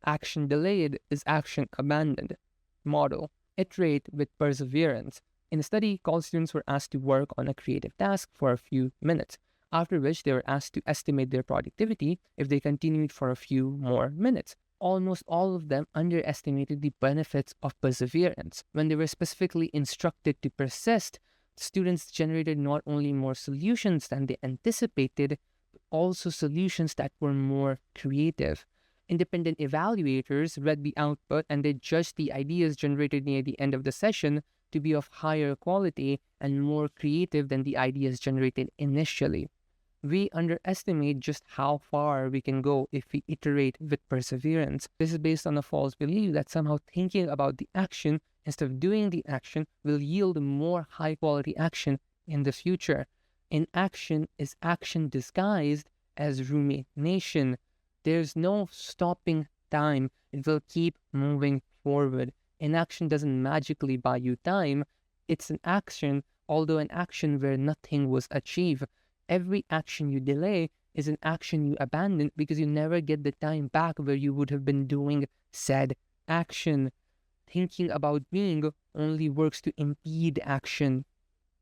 Action delayed is action abandoned. Model: iterate with perseverance. In a study, college students were asked to work on a creative task for a few minutes, after which they were asked to estimate their productivity if they continued for a few more minutes. Almost all of them underestimated the benefits of perseverance. When they were specifically instructed to persist, students generated not only more solutions than they anticipated, but also solutions that were more creative. Independent evaluators read the output and they judged the ideas generated near the end of the session to be of higher quality and more creative than the ideas generated initially. We underestimate just how far we can go if we iterate with perseverance. This is based on a false belief that somehow thinking about the action instead of doing the action will yield more high quality action in the future. Inaction is action disguised as rumination. There's no stopping time. It will keep moving forward. Inaction doesn't magically buy you time. It's an action, although an action where nothing was achieved. Every action you delay is an action you abandon because you never get the time back where you would have been doing said action. Thinking about being only works to impede action.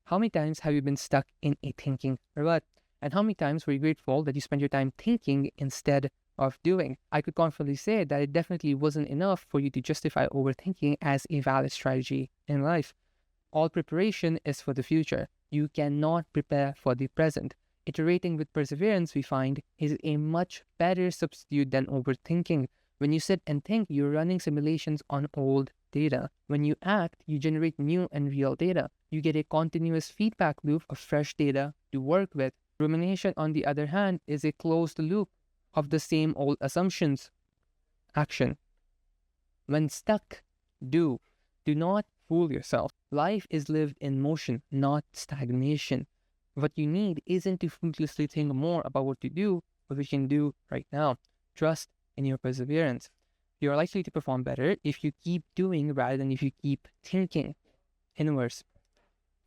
How many times have you been stuck in a thinking rut? And how many times were you grateful that you spent your time thinking instead of doing? I could confidently say that it definitely wasn't enough for you to justify overthinking as a valid strategy in life. All preparation is for the future. You cannot prepare for the present. Iterating with perseverance, we find, is a much better substitute than overthinking. When you sit and think, you're running simulations on old data. When you act, you generate new and real data. You get a continuous feedback loop of fresh data to work with. Rumination, on the other hand, is a closed loop of the same old assumptions. Action. When stuck, do. Do not fool yourself. Life is lived in motion, not stagnation. What you need isn't to fruitlessly think more about what to do, what we can do right now. Trust in your perseverance. You are likely to perform better if you keep doing rather than if you keep thinking. Inverse.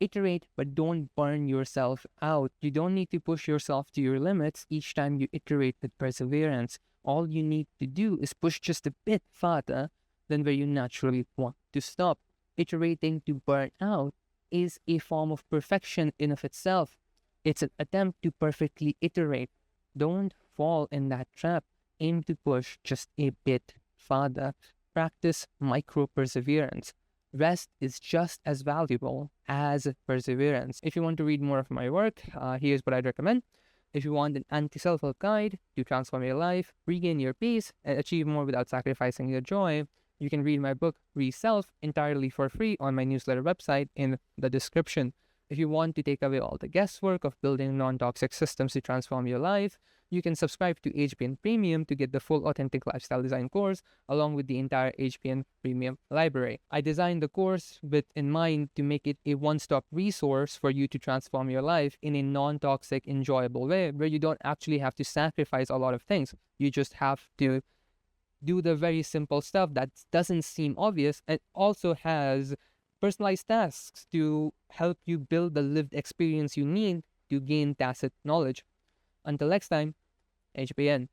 Iterate, but don't burn yourself out. You don't need to push yourself to your limits each time you iterate with perseverance. All you need to do is push just a bit farther than where you naturally want to stop. Iterating to burn out is a form of perfection in of itself. It's an attempt to perfectly iterate. Don't fall in that trap. Aim to push just a bit farther. Practice micro perseverance. Rest is just as valuable as perseverance. If you want to read more of my work, here's what I'd recommend. If you want an anti-self-help guide to transform your life, regain your peace, and achieve more without sacrificing your joy, you can read my book, Re-Self, entirely for free on my newsletter website in the description. If you want to take away all the guesswork of building non-toxic systems to transform your life, you can subscribe to HBN Premium to get the full Authentic Lifestyle Design course along with the entire HBN Premium library. I designed the course with in mind to make it a one-stop resource for you to transform your life in a non-toxic, enjoyable way where you don't actually have to sacrifice a lot of things. You just have to do the very simple stuff that doesn't seem obvious and also has personalized tasks to help you build the lived experience you need to gain tacit knowledge. Until next time, HBN.